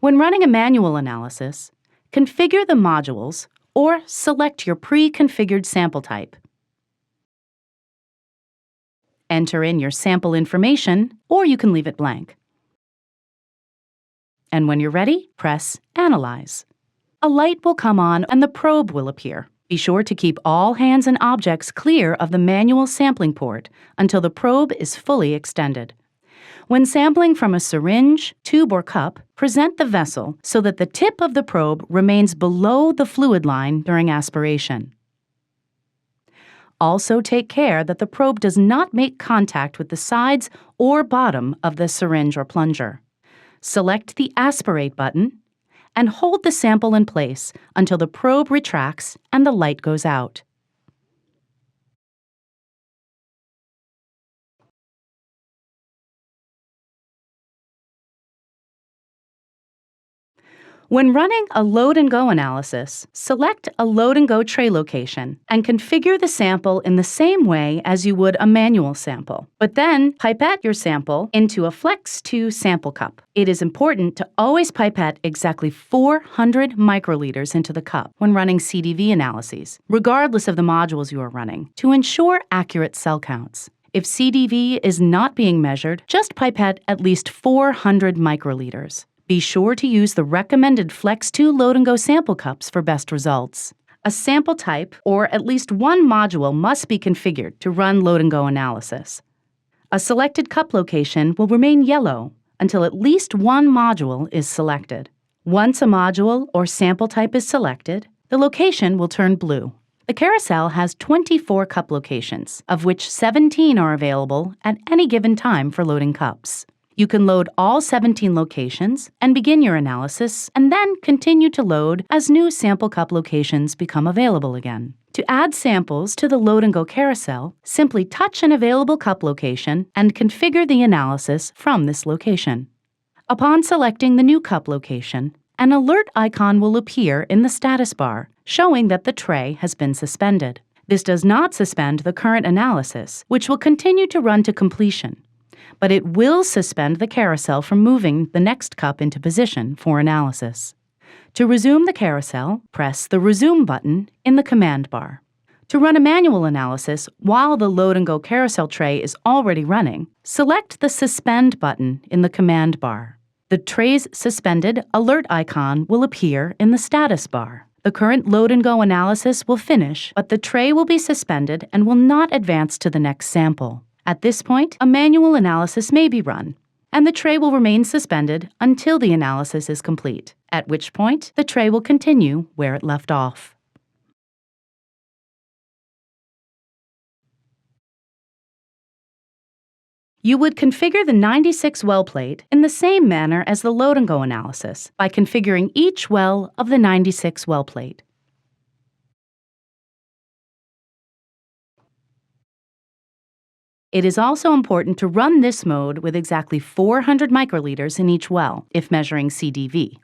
When running a manual analysis, configure the modules or select your pre-configured sample type. Enter in your sample information, or you can leave it blank. And when you're ready, press Analyze. A light will come on and the probe will appear. Be sure to keep all hands and objects clear of the manual sampling port until the probe is fully extended. When sampling from a syringe, tube, or cup, present the vessel so that the tip of the probe remains below the fluid line during aspiration. Also take care that the probe does not make contact with the sides or bottom of the syringe or plunger. Select the Aspirate button and hold the sample in place until the probe retracts and the light goes out. When running a load-and-go analysis, select a load-and-go tray location and configure the sample in the same way as you would a manual sample. But then, pipette your sample into a FLEX 2 sample cup. It is important to always pipette exactly 400 microliters into the cup when running CDV analyses, regardless of the modules you are running, to ensure accurate cell counts. If CDV is not being measured, just pipette at least 400 microliters. Be sure to use the recommended FLEX 2 load-and-go sample cups for best results. A sample type, or at least one module, must be configured to run load-and-go analysis. A selected cup location will remain yellow until at least one module is selected. Once a module or sample type is selected, the location will turn blue. The carousel has 24 cup locations, of which 17 are available at any given time for loading cups. You can load all 17 locations and begin your analysis, and then continue to load as new sample cup locations become available again. To add samples to the load-and-go carousel, simply touch an available cup location and configure the analysis from this location. Upon selecting the new cup location, an alert icon will appear in the status bar, showing that the tray has been suspended. This does not suspend the current analysis, which will continue to run to completion, but it will suspend the carousel from moving the next cup into position for analysis. To resume the carousel, press the Resume button in the command bar. To run a manual analysis while the load-and-go carousel tray is already running, select the Suspend button in the command bar. The tray's suspended alert icon will appear in the status bar. The current load-and-go analysis will finish, but the tray will be suspended and will not advance to the next sample. At this point, a manual analysis may be run, and the tray will remain suspended until the analysis is complete, at which point the tray will continue where it left off. You would configure the 96 well plate in the same manner as the load-and-go analysis by configuring each well of the 96 well plate. It is also important to run this mode with exactly 400 microliters in each well, if measuring CDV.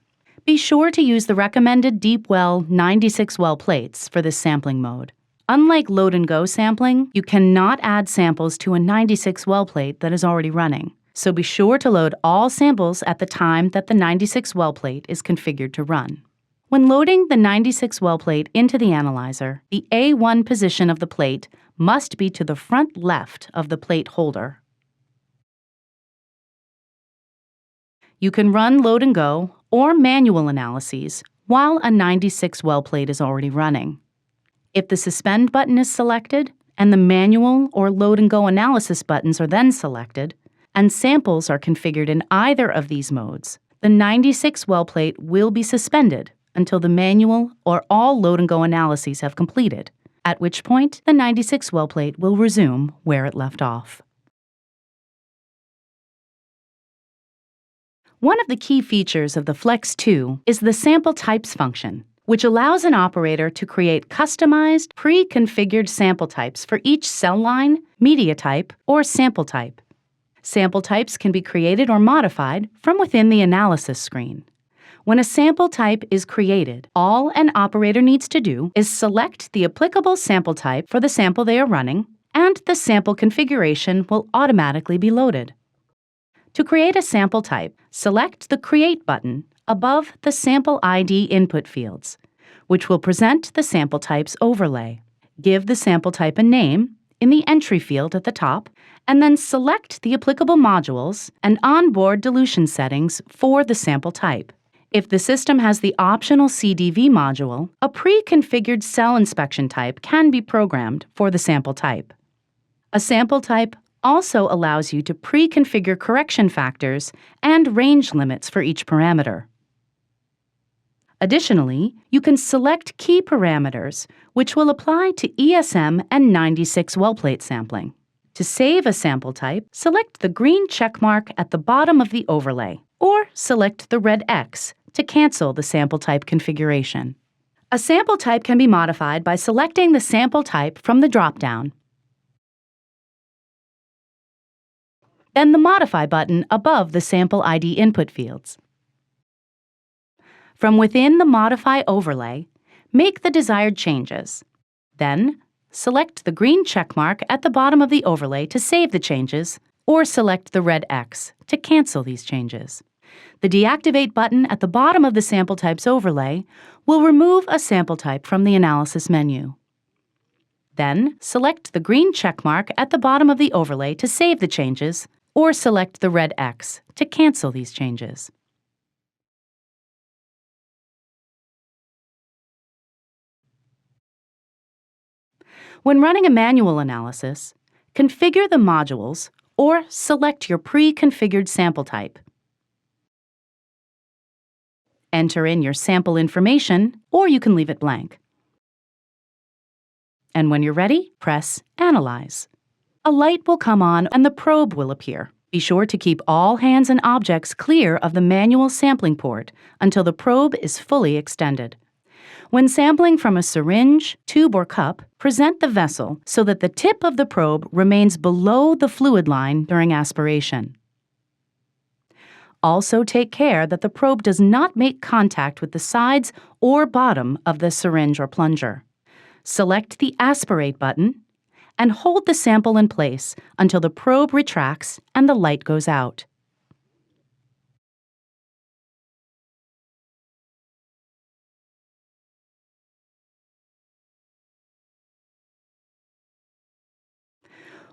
Be sure to use the recommended deep well 96 well plates for this sampling mode. Unlike load-and-go sampling, you cannot add samples to a 96 well plate that is already running, so be sure to load all samples at the time that the 96 well plate is configured to run. When loading the 96 well plate into the analyzer, the A1 position of the plate must be to the front left of the plate holder. You can run load-and-go or manual analyses while a 96 well plate is already running. If the Suspend button is selected and the manual or load-and-go analysis buttons are then selected, and samples are configured in either of these modes, the 96 well plate will be suspended until the manual or all load-and-go analyses have completed, at which point the 96 well plate will resume where it left off. One of the key features of the FLEX 2 is the Sample Types function, which allows an operator to create customized, pre-configured sample types for each cell line, media type, or sample type. Sample types can be created or modified from within the analysis screen. When a sample type is created, all an operator needs to do is select the applicable sample type for the sample they are running, and the sample configuration will automatically be loaded. To create a sample type, select the Create button above the sample ID input fields, which will present the sample type's overlay. Give the sample type a name in the entry field at the top, and then select the applicable modules and onboard dilution settings for the sample type. If the system has the optional CDV module, a pre-configured cell inspection type can be programmed for the sample type. A sample type also allows you to pre-configure correction factors and range limits for each parameter. Additionally, you can select key parameters, which will apply to ESM and 96 well plate sampling. To save a sample type, select the green checkmark at the bottom of the overlay, or select the red X to cancel the sample type configuration. A sample type can be modified by selecting the sample type from the drop-down, then the Modify button above the sample ID input fields. From within the Modify overlay, make the desired changes. Then, select the green checkmark at the bottom of the overlay to save the changes, or select the red X to cancel these changes. The Deactivate button at the bottom of the sample type's overlay will remove a sample type from the analysis menu. Then, select the green checkmark at the bottom of the overlay to save the changes, or select the red X to cancel these changes. When running a manual analysis, configure the modules or select your pre-configured sample type. Enter in your sample information, or you can leave it blank. And when you're ready, press Analyze. A light will come on and the probe will appear. Be sure to keep all hands and objects clear of the manual sampling port until the probe is fully extended. When sampling from a syringe, tube, or cup, present the vessel so that the tip of the probe remains below the fluid line during aspiration. Also take care that the probe does not make contact with the sides or bottom of the syringe or plunger. Select the Aspirate button and hold the sample in place until the probe retracts and the light goes out.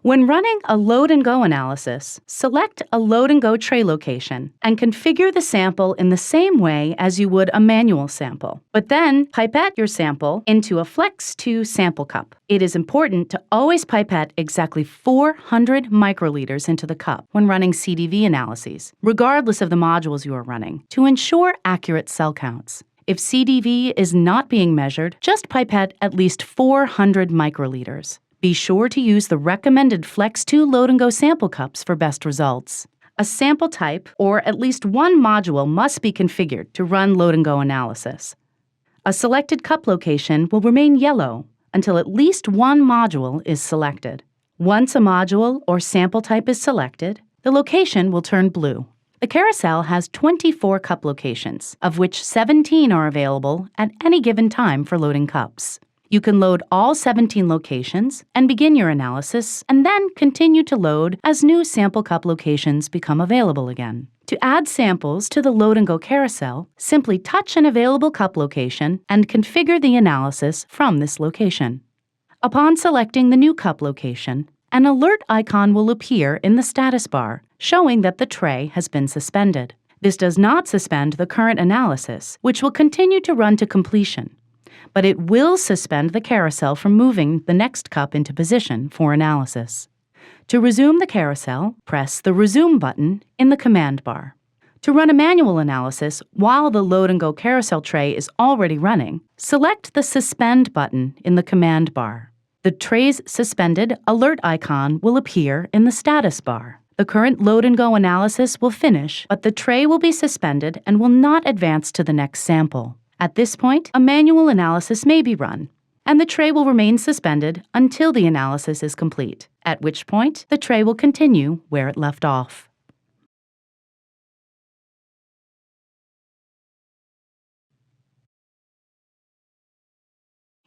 When running a load-and-go analysis, select a load-and-go tray location and configure the sample in the same way as you would a manual sample. But then, pipette your sample into a FLEX 2 sample cup. It is important to always pipette exactly 400 microliters into the cup when running CDV analyses, regardless of the modules you are running, to ensure accurate cell counts. If CDV is not being measured, just pipette at least 400 microliters. Be sure to use the recommended FLEX 2 load-and-go sample cups for best results. A sample type, or at least one module, must be configured to run load-and-go analysis. A selected cup location will remain yellow until at least one module is selected. Once a module or sample type is selected, the location will turn blue. The carousel has 24 cup locations, of which 17 are available at any given time for loading cups. You can load all 17 locations and begin your analysis, and then continue to load as new sample cup locations become available again. To add samples to the load-and-go carousel, simply touch an available cup location and configure the analysis from this location. Upon selecting the new cup location, an alert icon will appear in the status bar, showing that the tray has been suspended. This does not suspend the current analysis, which will continue to run to completion, but it will suspend the carousel from moving the next cup into position for analysis. To resume the carousel, press the Resume button in the command bar. To run a manual analysis while the load-and-go carousel tray is already running, select the Suspend button in the command bar. The tray's suspended alert icon will appear in the status bar. The current load-and-go analysis will finish, but the tray will be suspended and will not advance to the next sample. At this point, a manual analysis may be run, and the tray will remain suspended until the analysis is complete, at which point the tray will continue where it left off.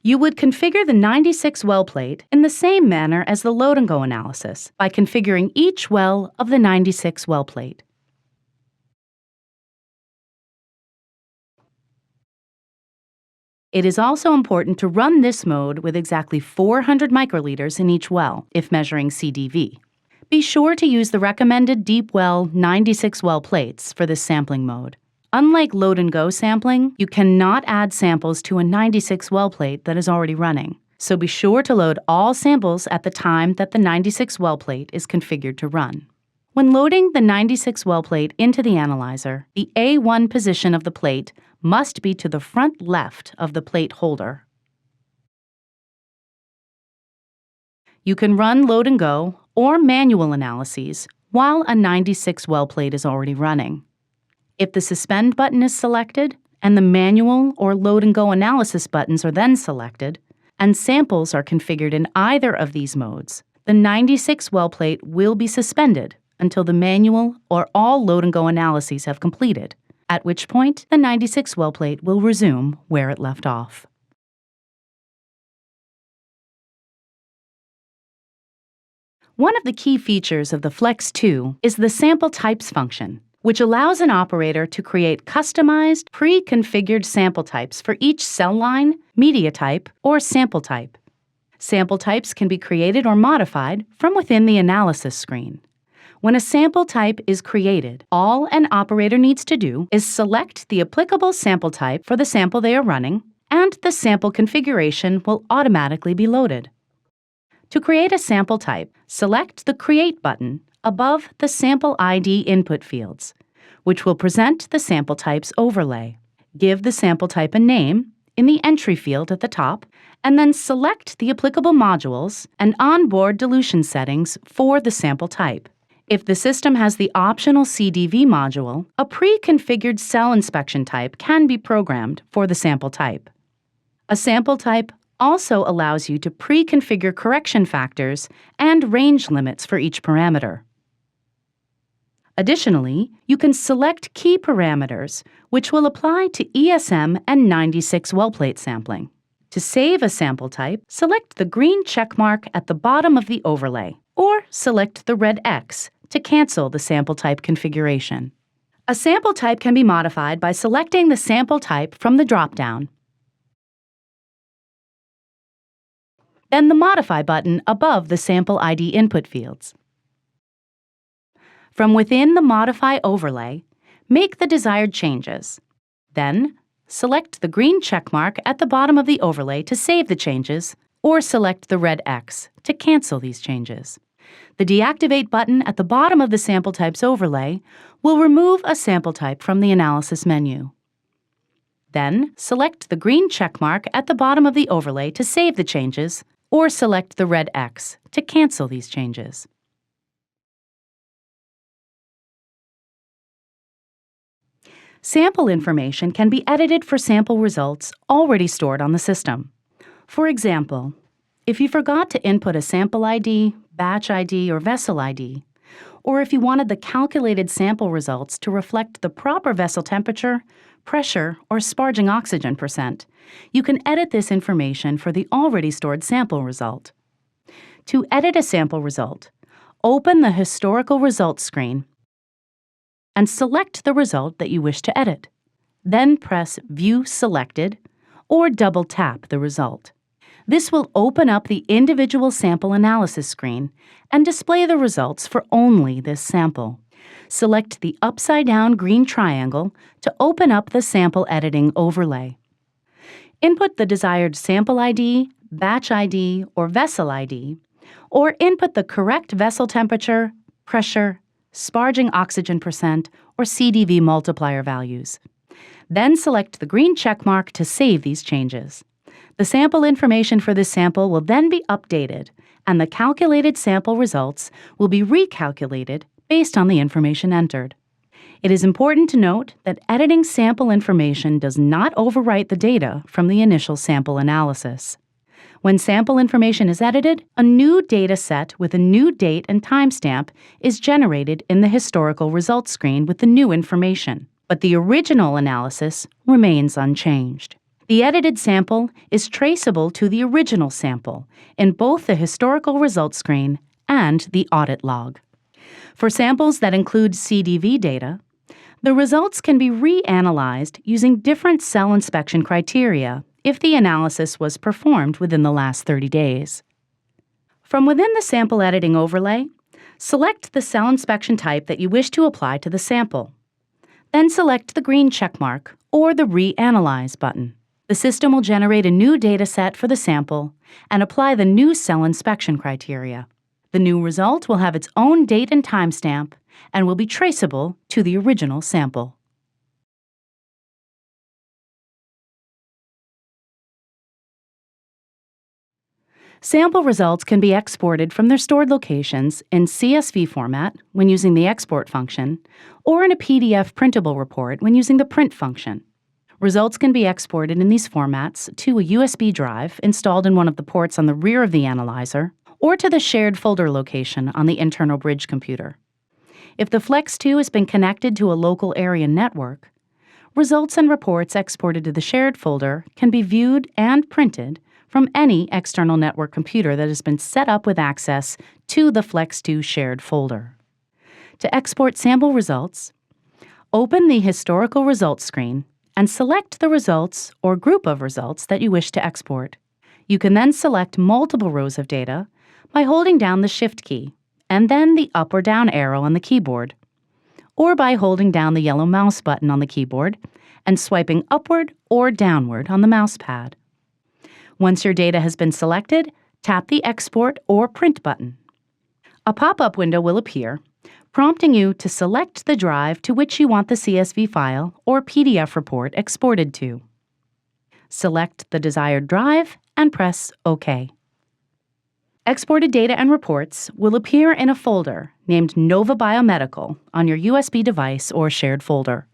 You would configure the 96 well plate in the same manner as the load-and-go analysis by configuring each well of the 96 well plate. It is also important to run this mode with exactly 400 microliters in each well, if measuring CDV. Be sure to use the recommended deep well 96 well plates for this sampling mode. Unlike load-and-go sampling, you cannot add samples to a 96 well plate that is already running. So be sure to load all samples at the time that the 96 well plate is configured to run. When loading the 96 well plate into the analyzer, the A1 position of the plate must be to the front left of the plate holder. You can run load and go or manual analyses while a 96 well plate is already running. If the suspend button is selected and the manual or load and go analysis buttons are then selected, and samples are configured in either of these modes, the 96 well plate will be suspended until the manual or all load and go analyses have completed, at which point the 96 well plate will resume where it left off. One of the key features of the FLEX 2 is the sample types function, which allows an operator to create customized, pre-configured sample types for each cell line, media type, or sample type. Sample types can be created or modified from within the analysis screen. When a sample type is created, all an operator needs to do is select the applicable sample type for the sample they are running, and the sample configuration will automatically be loaded. To create a sample type, select the Create button above the Sample ID input fields, which will present the sample type's overlay. Give the sample type a name in the entry field at the top, and then select the applicable modules and onboard dilution settings for the sample type. If the system has the optional CDV module, a pre-configured cell inspection type can be programmed for the sample type. A sample type also allows you to pre-configure correction factors and range limits for each parameter. Additionally, you can select key parameters, which will apply to ESM and 96 well plate sampling. To save a sample type, select the green checkmark at the bottom of the overlay, or select the red X to cancel the sample type configuration. A sample type can be modified by selecting the sample type from the drop-down, then the Modify button above the Sample ID input fields. From within the Modify overlay, make the desired changes. Then, select the green checkmark at the bottom of the overlay to save the changes, or select the red X to cancel these changes. The Deactivate button at the bottom of the Sample Types overlay will remove a sample type from the analysis menu. Then, select the green checkmark at the bottom of the overlay to save the changes, or select the red X to cancel these changes. Sample information can be edited for sample results already stored on the system. For example, if you forgot to input a sample ID, batch ID, or vessel ID, or if you wanted the calculated sample results to reflect the proper vessel temperature, pressure, or sparging oxygen percent, you can edit this information for the already stored sample result. To edit a sample result, open the Historical Results screen and select the result that you wish to edit. Then press View Selected or double-tap the result. This will open up the individual sample analysis screen and display the results for only this sample. Select the upside-down green triangle to open up the sample editing overlay. Input the desired sample ID, batch ID, or vessel ID, or input the correct vessel temperature, pressure, sparging oxygen percent, or CDV multiplier values. Then select the green checkmark to save these changes. The sample information for this sample will then be updated, and the calculated sample results will be recalculated based on the information entered. It is important to note that editing sample information does not overwrite the data from the initial sample analysis. When sample information is edited, a new data set with a new date and timestamp is generated in the historical results screen with the new information, but the original analysis remains unchanged. The edited sample is traceable to the original sample in both the historical results screen and the audit log. For samples that include CDV data, the results can be reanalyzed using different cell inspection criteria if the analysis was performed within the last 30 days. From within the sample editing overlay, select the cell inspection type that you wish to apply to the sample. Then select the green checkmark or the Reanalyze button. The system will generate a new data set for the sample and apply the new cell inspection criteria. The new result will have its own date and timestamp and will be traceable to the original sample. Sample results can be exported from their stored locations in CSV format when using the export function, or in a PDF printable report when using the print function. Results can be exported in these formats to a USB drive installed in one of the ports on the rear of the analyzer, or to the shared folder location on the internal bridge computer. If the FLEX 2 has been connected to a local area network, results and reports exported to the shared folder can be viewed and printed from any external network computer that has been set up with access to the FLEX 2 shared folder. To export sample results, open the Historical Results screen and select the results or group of results that you wish to export. You can then select multiple rows of data by holding down the Shift key and then the up or down arrow on the keyboard, or by holding down the yellow mouse button on the keyboard and swiping upward or downward on the mouse pad. Once your data has been selected, tap the Export or Print button. A pop-up window will appear, prompting you to select the drive to which you want the CSV file or PDF report exported to. Select the desired drive and press OK. Exported data and reports will appear in a folder named Nova Biomedical on your USB device or shared folder.